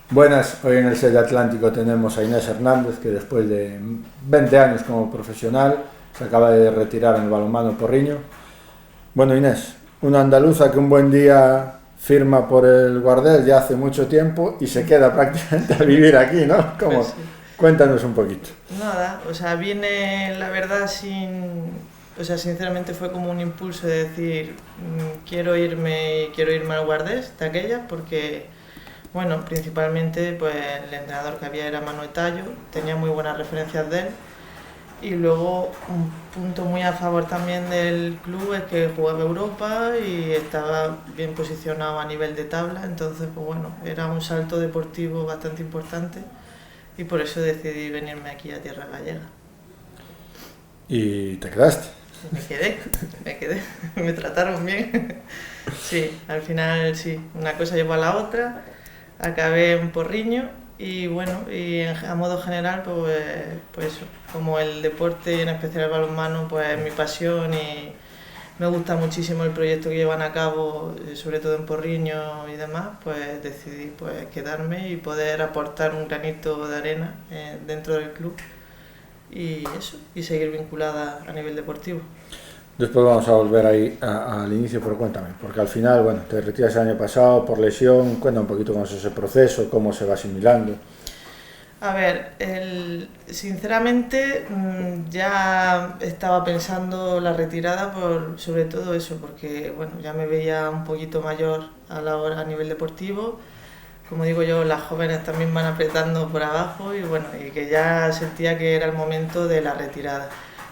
Buenas, hoy en el set Atlántico tenemos a Inés Hernández, que después de 20 años como profesional se acaba de retirar en el balonmano Porriño. Bueno, Inés, una andaluza que un buen día firma por el Guardés ya hace mucho tiempo y se queda prácticamente a vivir aquí, ¿no? ¿Cómo? Pues sí. Cuéntanos un poquito. Nada, o sea, viene la verdad sin... O sea, sinceramente fue como un impulso de decir, quiero irme al Guardés de aquella, porque, bueno, principalmente pues el entrenador que había era Manuel Tallo, tenía muy buenas referencias de él, y luego un punto muy a favor también del club es que jugaba Europa y estaba bien posicionado a nivel de tabla, entonces pues bueno, era un salto deportivo bastante importante y por eso decidí venirme aquí a Tierra Gallega. ¿Y te quedaste? Me quedé, me trataron bien. Sí, al final sí, una cosa llevó a la otra, acabé en Porriño y bueno, a modo general pues eso, como el deporte y en especial el balonmano pues es mi pasión y me gusta muchísimo el proyecto que llevan a cabo, sobre todo en Porriño y demás, pues decidí pues quedarme y poder aportar un granito de arena dentro del club y eso, y seguir vinculada a nivel deportivo. Después vamos a volver ahí al inicio, pero cuéntame, porque al final, bueno, te retiras el año pasado por lesión, cuéntame un poquito cómo es ese proceso, cómo se va asimilando. A ver, sinceramente ya estaba pensando la retirada por sobre todo eso, porque bueno, ya me veía un poquito mayor a la hora a nivel deportivo. Como digo yo, las jóvenes también van apretando por abajo y bueno, y que ya sentía que era el momento de la retirada.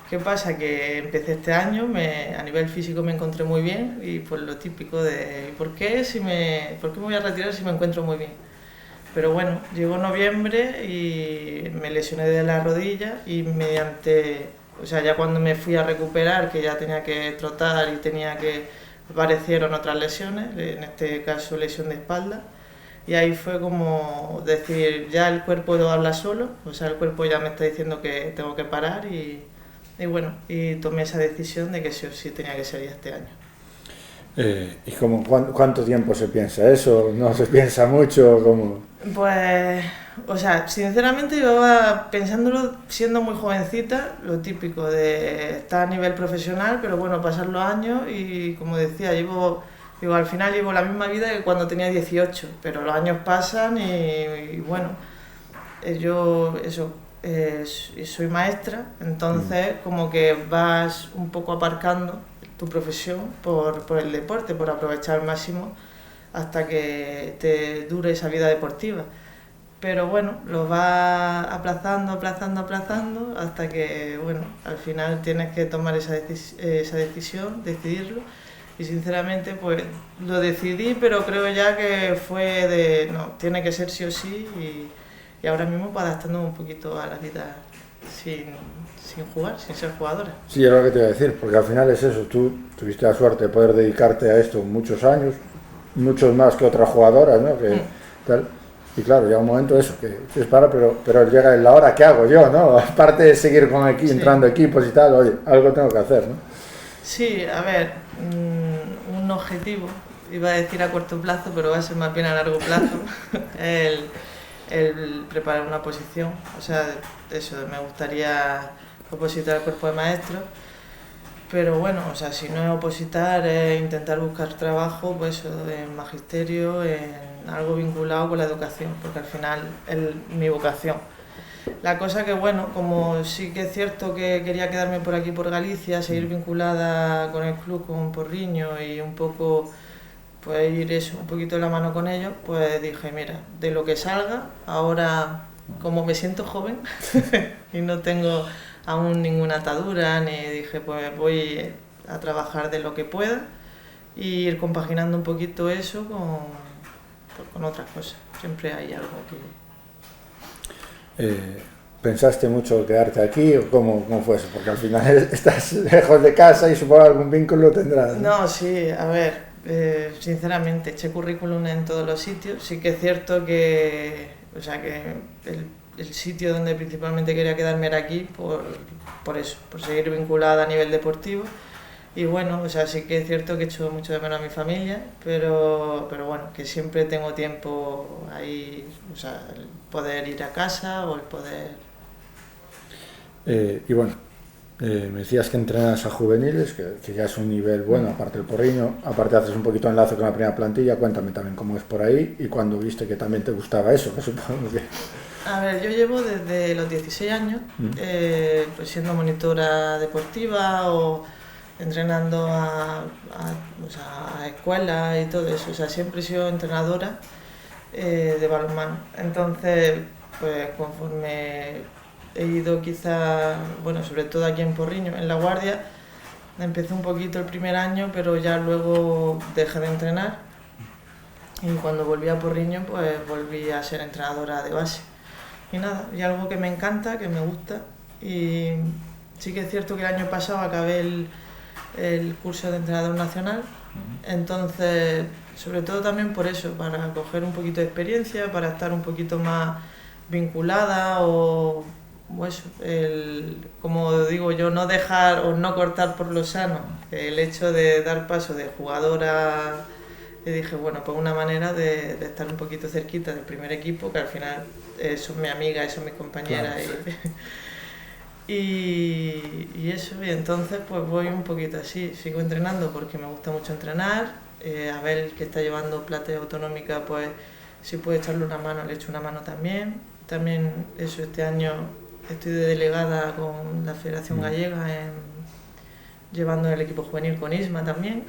¿Qué pasa? Que empecé este año, a nivel físico me encontré muy bien y pues lo típico de ¿por qué me voy a retirar si me encuentro muy bien? Pero bueno, llegó noviembre y me lesioné de la rodilla y o sea, ya cuando me fui a recuperar, que ya tenía que trotar y aparecieron otras lesiones, en este caso lesión de espalda, y ahí fue como decir, ya el cuerpo lo habla solo, o sea, el cuerpo ya me está diciendo que tengo que parar y bueno, y tomé esa decisión de que sí o sí tenía que ser ya este año. ¿Y cuánto tiempo se piensa eso? ¿No se piensa mucho? ¿Cómo? Pues, o sea, sinceramente yo iba pensándolo siendo muy jovencita, lo típico de estar a nivel profesional, pero bueno, pasar los años y como decía, al final llevo la misma vida que cuando tenía 18, pero los años pasan y bueno, soy maestra, entonces como que vas un poco aparcando tu profesión por el deporte, por aprovechar al máximo hasta que te dure esa vida deportiva. Pero bueno, lo vas aplazando, hasta que, bueno, al final tienes que tomar esa decisión, decidirlo. Y sinceramente, pues lo decidí, pero creo ya que no, tiene que ser sí o sí. Y ahora mismo para adaptando un poquito a la vida sin jugar, sin ser jugadora. Sí, es lo que te iba a decir, porque al final es eso, tú tuviste la suerte de poder dedicarte a esto muchos años, muchos más que otras jugadoras, ¿no? Tal. Y claro, llega un momento eso, que es pero llega la hora que hago yo, ¿no? Aparte de seguir con aquí, entrando equipos y tal, oye, algo tengo que hacer, ¿no? Sí, a ver, un objetivo, iba a decir a corto plazo, pero va a ser más bien a largo plazo, el preparar una posición. O sea, eso, me gustaría opositar al cuerpo de maestro, pero bueno, o sea, si no es opositar, es intentar buscar trabajo, pues en magisterio, en algo vinculado con la educación, porque al final es mi vocación. La cosa que bueno, como sí que es cierto que quería quedarme por aquí por Galicia, seguir vinculada con el club, con Porriño y un poco pues ir eso, un poquito de la mano con ellos, pues dije, mira, de lo que salga, ahora como me siento joven y no tengo aún ninguna atadura, ni dije, pues voy a trabajar de lo que pueda y ir compaginando un poquito eso con otras cosas. Siempre hay algo que... ¿Pensaste mucho quedarte aquí o cómo fue eso? Porque al final estás lejos de casa y supongo algún vínculo tendrás, ¿no? No, sí, a ver, sinceramente, eché currículum en todos los sitios. Sí que es cierto o sea, que el sitio donde principalmente quería quedarme era aquí por eso, por seguir vinculada a nivel deportivo. Y bueno, o sea, sí que es cierto que echo mucho de menos a mi familia, pero bueno, que siempre tengo tiempo ahí, o sea, el poder ir a casa o el poder... Y bueno, me decías que entrenas a juveniles, que ya es un nivel bueno, aparte del Porriño, aparte haces un poquito de enlace con la primera plantilla, cuéntame también cómo es por ahí y cuando viste que también te gustaba eso, que supongo que... A ver, yo llevo desde los 16 años, pues siendo monitora deportiva o entrenando o sea, a escuelas y todo eso, o sea, siempre he sido entrenadora de balonmano. Entonces, pues conforme he ido quizá, bueno, sobre todo aquí en Porriño, en La Guardia, empecé un poquito el primer año, pero ya luego dejé de entrenar y cuando volví a Porriño, pues volví a ser entrenadora de base. Y nada, y algo que me encanta, que me gusta, y sí que es cierto que el año pasado acabé el curso de entrenador nacional, entonces, sobre todo también por eso, para coger un poquito de experiencia, para estar un poquito más vinculada o eso, como digo yo, no dejar o no cortar por lo sano, el hecho de dar paso de jugadora, y dije, bueno, pues una manera de estar un poquito cerquita del primer equipo, que al final son mis amigas y son mis compañeras. Claro. Y eso, y entonces pues voy un poquito así, sigo entrenando porque me gusta mucho entrenar, Abel que está llevando platea autonómica, pues si puede echarle una mano, le echo una mano también. También eso, este año estoy de delegada con la Federación Gallega llevando el equipo juvenil con Isma también.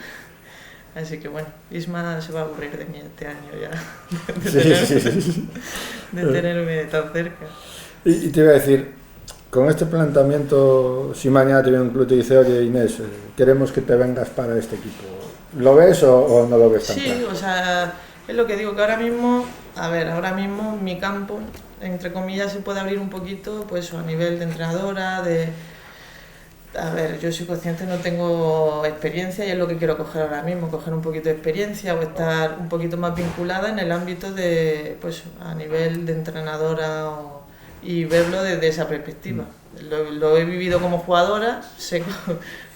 Así que bueno, Isma se va a aburrir de mí este año ya, de tenerme tan cerca. Y te iba a decir, con este planteamiento, si mañana te viene un club y te dice, oye Inés, queremos que te vengas para este equipo, ¿lo ves o no lo ves tan claro? Sí, o sea, es lo que digo, que ahora mismo, a ver, ahora mismo mi campo, entre comillas, se puede abrir un poquito, pues a nivel de entrenadora, a ver, yo soy consciente, no tengo experiencia y es lo que quiero coger ahora mismo, coger un poquito de experiencia o estar un poquito más vinculada en el ámbito de, pues, a nivel de entrenadora y verlo desde esa perspectiva. Lo he vivido como jugadora, sé,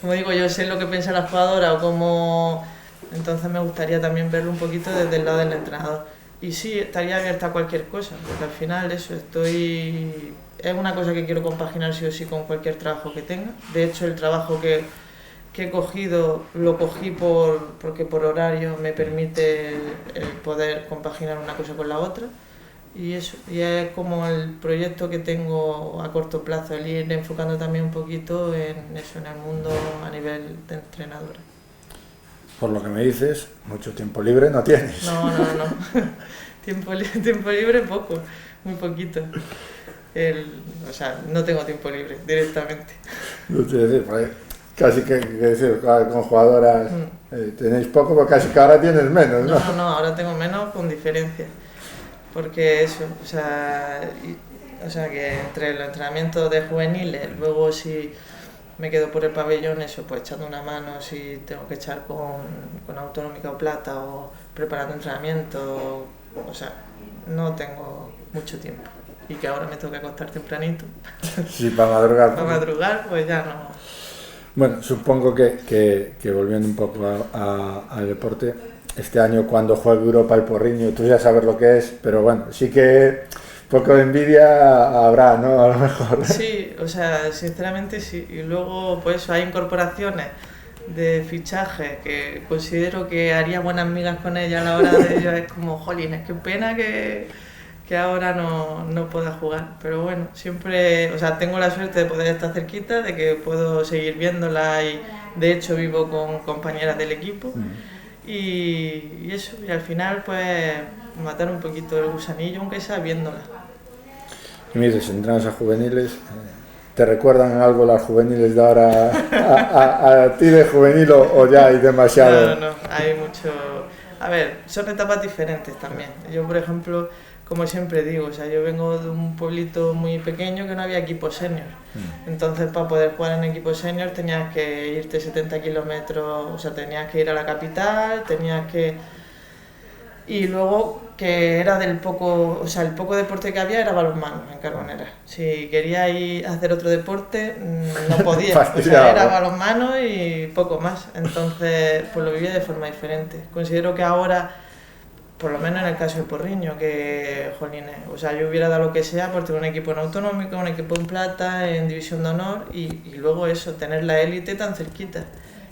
como digo yo, sé lo que piensa la jugadora o cómo... Entonces me gustaría también verlo un poquito desde el lado del entrenador. Y sí, estaría abierta a cualquier cosa, porque al final eso, es una cosa que quiero compaginar sí o sí con cualquier trabajo que tenga. De hecho, el trabajo que he cogido, lo cogí porque por horario me permite el poder compaginar una cosa con la otra. Y eso, y es como el proyecto que tengo a corto plazo, el ir enfocando también un poquito en eso, en el mundo a nivel de entrenadora. Por lo que me dices, mucho tiempo libre no tienes. No. tiempo libre poco, muy poquito. O sea, no tengo tiempo libre directamente. No te decir, casi que decir, con jugadoras tenéis poco, pero casi que ahora tienes menos, ¿no? No, ahora tengo menos con diferencia. Porque eso, o sea que entre los entrenamientos de juveniles, luego si me quedo por el pabellón, eso, pues echando una mano si tengo que echar con autonómica o plata o preparando entrenamiento, o sea, no tengo mucho tiempo. Y que ahora me tengo que acostar tempranito. Sí, para madrugar. Para madrugar, pues ya no. Bueno, supongo que volviendo un poco al deporte, este año cuando juegue Europa el Porriño, tú ya sabes lo que es, pero bueno, sí que poco de envidia habrá, ¿no? A lo mejor. Sí, o sea, sinceramente sí. Y luego, pues hay incorporaciones de fichaje que considero que haría buenas migas con ella a la hora de ello. Es como, jolín, es que pena que ahora no pueda jugar. Pero bueno, siempre, o sea, tengo la suerte de poder estar cerquita, de que puedo seguir viéndola y de hecho vivo con compañeras del equipo. Y eso, y al final pues matar un poquito el gusanillo, aunque sea viéndola. Y me dices, entrenas a juveniles, ¿te recuerdan algo las juveniles de ahora a ti de juvenil o ya hay demasiado? No, hay mucho... A ver, son etapas diferentes también. Yo, por ejemplo, como siempre digo, o sea, yo vengo de un pueblito muy pequeño que no había equipos senior. Entonces, para poder jugar en equipos senior tenías que irte 70 kilómetros, o sea, tenías que ir a la capital, tenías que... Y luego que era del poco, o sea, el poco deporte que había era balonmano en Carbonera. Si quería ir a hacer otro deporte, no podía. O sea, era balonmano y poco más. Entonces, pues lo vivía de forma diferente. Considero que ahora, por lo menos en el caso de Porriño, que, jolines, o sea, yo hubiera dado lo que sea por tener un equipo en autonómico, un equipo en plata, en división de honor y luego eso, tener la élite tan cerquita.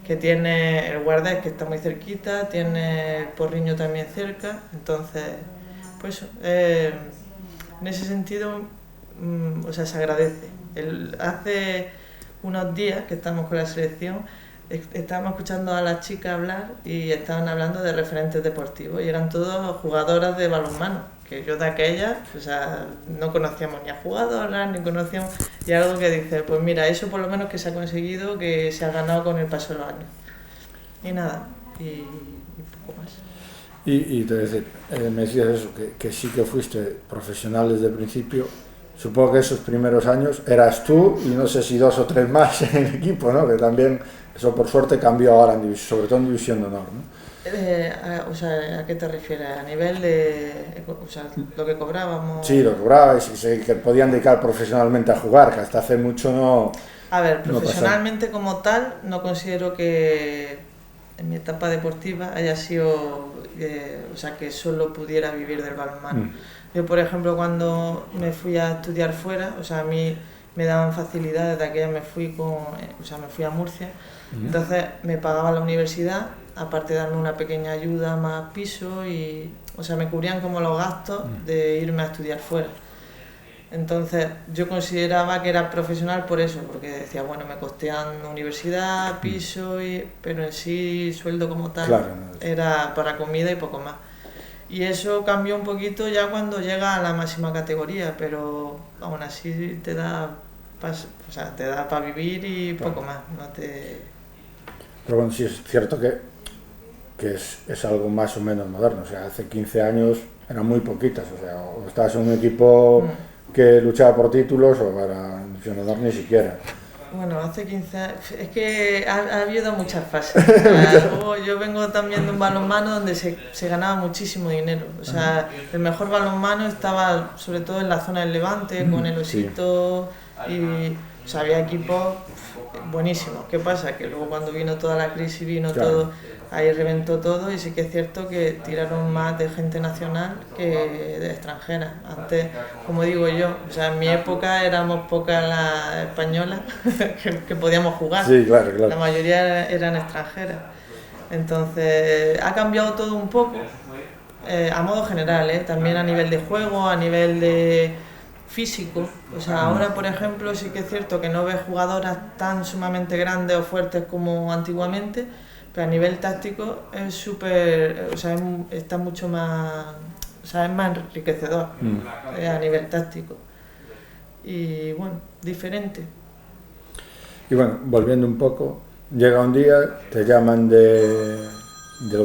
Que tiene el Guardés, que está muy cerquita, tiene el Porriño también cerca, entonces, pues eso, en ese sentido, o sea, se agradece. Hace unos días que estamos con la selección, estábamos escuchando a las chicas hablar y estaban hablando de referentes deportivos y eran todos jugadoras de balonmano, que yo de aquellas, o sea, no conocíamos ni a jugadoras, ni conocíamos, y algo que dice, pues mira, eso por lo menos que se ha conseguido, que se ha ganado con el paso de los años. Y nada, y poco más. Y te decir, me decías eso, que sí que fuiste profesional desde el principio. Supongo que esos primeros años eras tú y no sé si 2 o 3 más en el equipo, ¿no? Que también, eso por suerte cambió ahora, sobre todo en División de Honor, ¿no? O sea, ¿a qué te refieres? ¿A nivel de, o sea, lo que cobrábamos? Sí, lo que cobrabas y que podían dedicar profesionalmente a jugar, que hasta hace mucho no... A ver, profesionalmente no como tal, no considero que en mi etapa deportiva haya sido, o sea, que solo pudiera vivir del balonmano. Yo, por ejemplo, cuando me fui a estudiar fuera, o sea, a mí me daban facilidades, de aquella me fui me fui a Murcia, entonces me pagaba la universidad, aparte de darme una pequeña ayuda más piso y, o sea, me cubrían como los gastos de irme a estudiar fuera. Entonces yo consideraba que era profesional por eso, porque decía, bueno, me costean universidad, piso, pero en sí sueldo como tal, claro, era para comida y poco más. Y eso cambió un poquito ya cuando llega a la máxima categoría, pero aún así te da para vivir y claro, poco más. No te... Pero bueno, sí es cierto que es algo más o menos moderno, o sea, hace 15 años eran muy poquitas, o sea, o estabas en un equipo que luchaba por títulos o para no ni siquiera. Bueno, hace 15 años, es que ha habido muchas fases. O sea, yo vengo también de un balonmano donde se ganaba muchísimo dinero. O sea, el mejor balonmano estaba sobre todo en la zona del Levante, con el Osito, y o sea, había equipos buenísimos. ¿Qué pasa? Que luego cuando vino toda la crisis, vino todo, ahí reventó todo y sí que es cierto que tiraron más de gente nacional que de extranjera. Antes, como digo yo, o sea, en mi época éramos pocas las españolas que podíamos jugar. Sí, claro, claro. La mayoría eran extranjeras. Entonces, ha cambiado todo un poco, a modo general, también a nivel de juego, a nivel de físico. O sea, ahora por ejemplo sí que es cierto que no ves jugadoras tan sumamente grandes o fuertes como antiguamente, pero a nivel táctico es súper, o sea, está mucho más, o sea, es más enriquecedor a nivel táctico. Y bueno, diferente. Y bueno, volviendo un poco, llega un día, te llaman del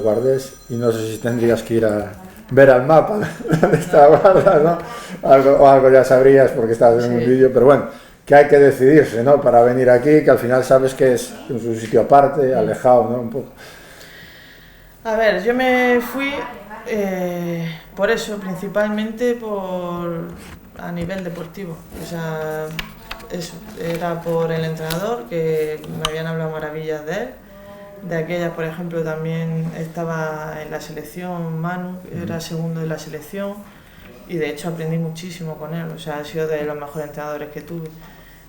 Guardés y no sé si tendrías que ir a ver al mapa de esta guarda, ¿no? Algo ya sabrías porque estabas en un vídeo, pero bueno, que hay que decidirse, ¿no? Para venir aquí, que al final sabes que es un sitio aparte, alejado, ¿no? Un poco. A ver, yo me fui por eso, principalmente a nivel deportivo. O sea, eso, era por el entrenador, que me habían hablado maravillas de él. De aquella, por ejemplo, también estaba en la selección Manu, era segundo de la selección y de hecho aprendí muchísimo con él, o sea, ha sido de los mejores entrenadores que tuve.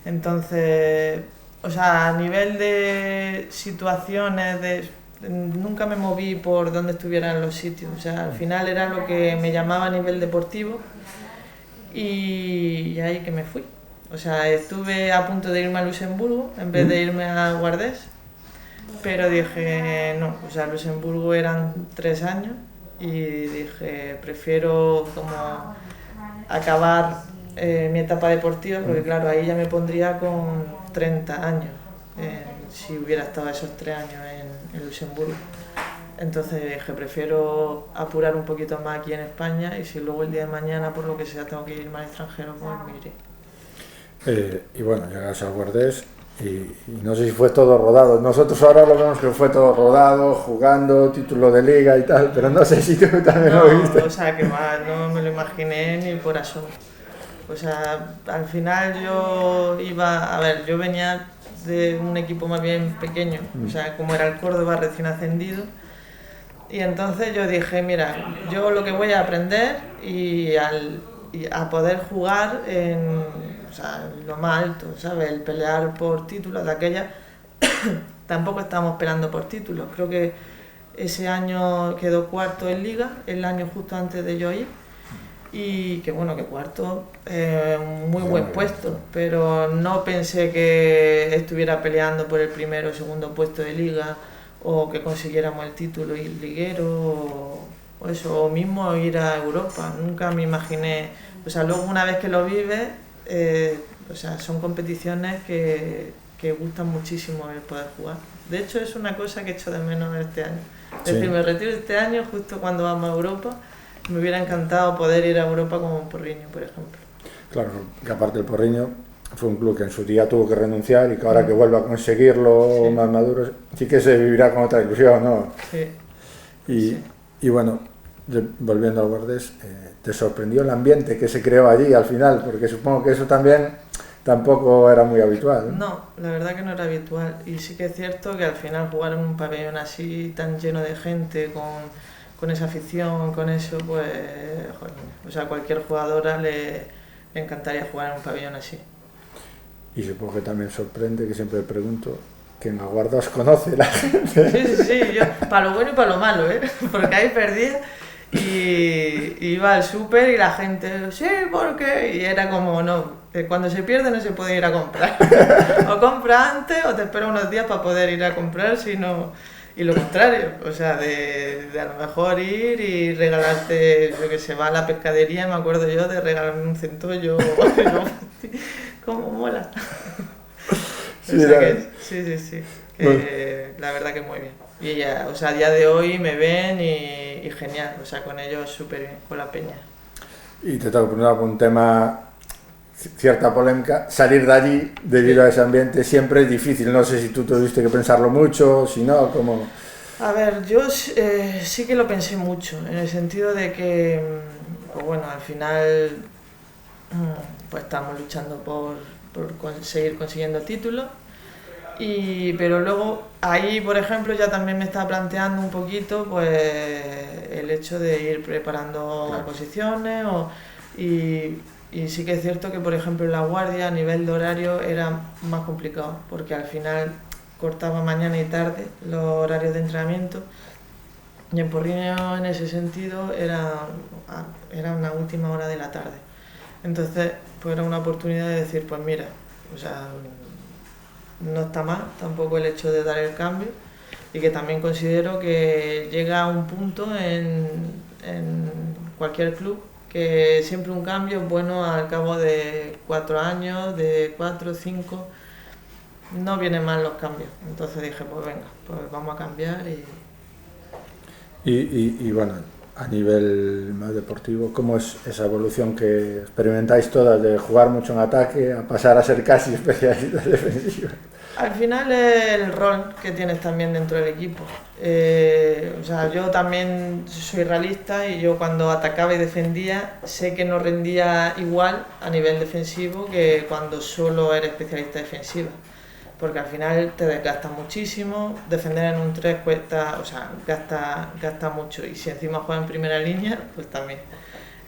Entonces, o sea, a nivel de situaciones, nunca me moví por donde estuvieran los sitios, o sea, al final era lo que me llamaba a nivel deportivo y ahí que me fui. O sea, estuve a punto de irme a Luxemburgo en vez de irme a Guardés. Pero dije, no, o sea, Luxemburgo eran 3 años y dije, prefiero como acabar mi etapa deportiva, porque claro, ahí ya me pondría con 30 años, si hubiera estado esos 3 años en Luxemburgo. Entonces dije, prefiero apurar un poquito más aquí en España y si luego el día de mañana, por lo que sea, tengo que irme al extranjero, pues me iré. Y bueno, llegas a Guardés y no sé si fue todo rodado. Nosotros ahora lo vemos que fue todo rodado, jugando, título de liga y tal, pero no sé si tú también lo viste. O sea, que más, no me lo imaginé ni por asomo. O sea, al final yo venía de un equipo más bien pequeño, o sea, como era el Córdoba recién ascendido, y entonces yo dije, mira, yo lo que voy a aprender y a poder jugar o sea, lo más alto, ¿sabes? El pelear por títulos de aquella, tampoco estábamos peleando por títulos, creo que ese año quedó cuarto en Liga, el año justo antes de yo ir, y que bueno, que cuarto, un muy buen puesto, pero no pensé que estuviera peleando por el primero o segundo puesto de Liga, o que consiguiéramos el título liguero, o eso, o mismo ir a Europa. Nunca me imaginé, o sea, luego una vez que lo vives, o sea, son competiciones que gustan muchísimo el poder jugar. De hecho, es una cosa que echo de menos este año. Es decir, me retiro este año justo cuando vamos a Europa. Me hubiera encantado poder ir a Europa como un Porriño, por ejemplo. Claro, que aparte el Porriño fue un club que en su día tuvo que renunciar y que ahora que vuelva a conseguirlo más maduro, sí que se vivirá con otra ilusión, ¿no? Sí. Y bueno, volviendo al Guardés, ¿te sorprendió el ambiente que se creó allí al final? Porque supongo que eso también tampoco era muy habitual. No, la verdad que no era habitual. Y sí que es cierto que al final jugar en un pabellón así tan lleno de gente, con esa afición, con eso, pues, joder, o sea, a cualquier jugadora le encantaría jugar en un pabellón así. Y supongo que también sorprende, que siempre pregunto, que en Aguarda os conoce la gente. Sí, yo, para lo bueno y para lo malo, porque ahí perdía y iba al súper y la gente, sí, ¿por qué? Y era como, no, cuando se pierde no se puede ir a comprar. O compra antes o te espera unos días para poder ir a comprar, si no... Y lo contrario, o sea, de a lo mejor ir y regalarte, yo que sé, va a la pescadería, me acuerdo yo de regalarme un centollo, como mola. Sí, o sea que, sí, bueno. La verdad que muy bien. Y ya, o sea, a día de hoy me ven y genial, o sea, con ellos súper bien, con la peña. Y te tengo que preguntar por un tema, cierta polémica, salir de allí debido a ese ambiente siempre es difícil, no sé si tú tuviste que pensarlo mucho, si no, como... A ver, yo sí que lo pensé mucho, en el sentido de que, pues bueno, al final pues estamos luchando por seguir consiguiendo títulos, pero luego ahí, por ejemplo, ya también me estaba planteando un poquito pues el hecho de ir preparando posiciones y sí que es cierto que, por ejemplo, en La Guardia a nivel de horario era más complicado, porque al final cortaba mañana y tarde los horarios de entrenamiento, y en Porriño en ese sentido era una última hora de la tarde. Entonces, pues era una oportunidad de decir, pues mira, o sea, no está mal tampoco el hecho de dar el cambio, y que también considero que llega a un punto en cualquier club que siempre un cambio es bueno al cabo de 4 años, de 4 o 5, no vienen mal los cambios. Entonces dije, pues venga, pues vamos a cambiar Y bueno, a nivel más deportivo, ¿cómo es esa evolución que experimentáis todas de jugar mucho en ataque a pasar a ser casi especialistas defensivos? Al final es el rol que tienes también dentro del equipo. O sea, yo también soy realista y yo cuando atacaba y defendía sé que no rendía igual a nivel defensivo que cuando solo eres especialista defensiva. Porque al final te desgastas muchísimo, defender en un 3 cuesta, o sea, gasta mucho, y si encima juegas en primera línea, pues también.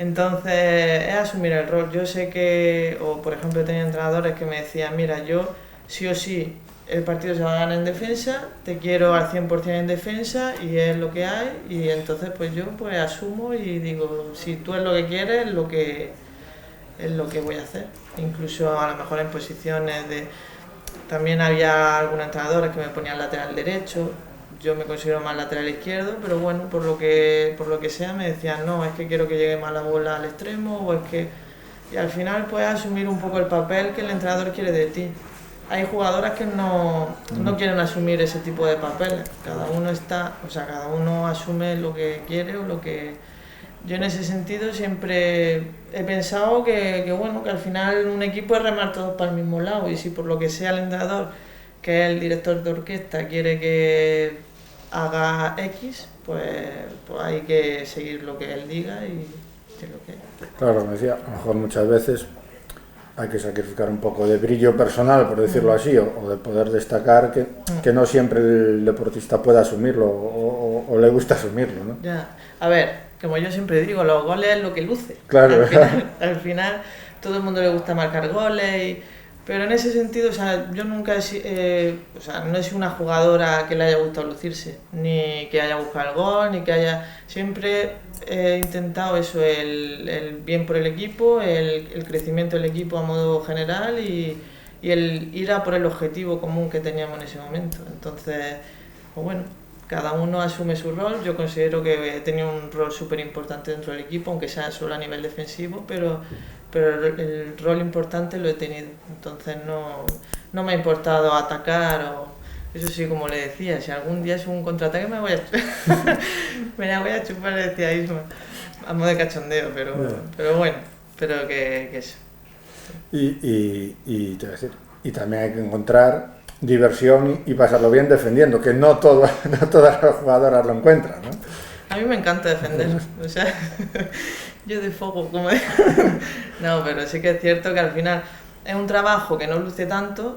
Entonces es asumir el rol. Yo sé que, o por ejemplo he tenido entrenadores que me decían, mira, yo sí o sí el partido se va a ganar en defensa, te quiero al 100% en defensa y es lo que hay, y entonces pues yo pues asumo y digo, si tú es lo que quieres, es lo que voy a hacer. Incluso a lo mejor en posiciones de... También había algunos entrenadores que me ponían lateral derecho, yo me considero más lateral izquierdo, pero bueno, por lo que sea me decían, no, es que quiero que llegue más la bola al extremo, o es que... Y al final puedes asumir un poco el papel que el entrenador quiere de ti. Hay jugadoras que no quieren asumir ese tipo de papeles, cada uno asume lo que quiere o lo que yo en ese sentido siempre he pensado bueno, que al final un equipo es remar todos para el mismo lado, y si por lo que sea el entrenador, que es el director de orquesta, quiere que haga X, pues hay que seguir lo que él diga y lo que... Claro, me decía, a lo mejor muchas veces hay que sacrificar un poco de brillo personal, por decirlo así, o de poder destacar que no siempre el deportista pueda asumirlo o le gusta asumirlo, ¿no? Ya, a ver, como yo siempre digo, los goles es lo que luce. Claro. Al final todo el mundo le gusta marcar goles, pero en ese sentido, o sea, yo nunca no he sido una jugadora que le haya gustado lucirse, ni que haya buscado el gol, ni que haya... Siempre he intentado eso, el bien por el equipo, el crecimiento del equipo a modo general y el ir a por el objetivo común que teníamos en ese momento. Entonces, pues bueno, cada uno asume su rol. Yo considero que he tenido un rol súper importante dentro del equipo, aunque sea solo a nivel defensivo, pero el rol importante lo he tenido. Entonces no me ha importado atacar o... Eso sí, como le decía, si algún día es un contraataque me la voy a chupar, le decía Isma, a modo de cachondeo, pero bueno, pero que eso. Y te voy a decir, y también hay que encontrar diversión y pasarlo bien defendiendo, que no todas las jugadoras lo encuentran, ¿no? A mí me encanta defender, o sea, yo de fuego, como no, pero sí que es cierto que al final es un trabajo que no luce tanto,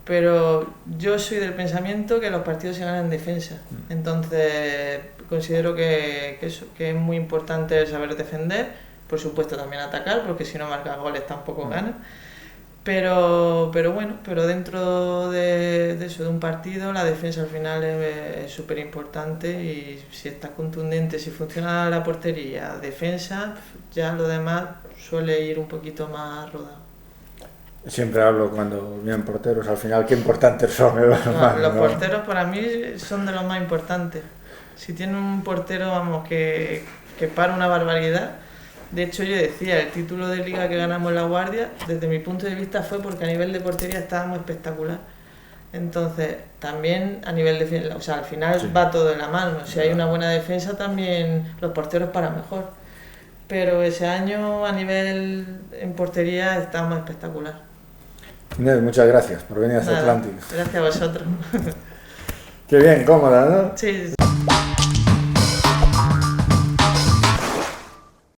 pero yo soy del pensamiento que los partidos se ganan en defensa, entonces considero que es muy importante saber defender, por supuesto también atacar, porque si no marcas goles tampoco ganas. Pero bueno, pero dentro de eso, de un partido, la defensa al final es súper importante, y si está contundente, si funciona la portería, defensa, ya lo demás suele ir un poquito más rodado. Siempre hablo cuando vienen porteros, al final qué importantes son. Los porteros para mí son de los más importantes. Si tiene un portero, vamos, que para una barbaridad. De hecho, yo decía, el título de liga que ganamos en La Guardia, desde mi punto de vista, fue porque a nivel de portería estábamos espectacular. Entonces, también a nivel de... O sea, al final va todo de la mano. Si hay una buena defensa, también los porteros paran mejor. Pero ese año, a nivel en portería, estábamos espectacular. Inés, muchas gracias por venir a Atlántico. Gracias a vosotros. Qué bien, cómoda, ¿no? Sí.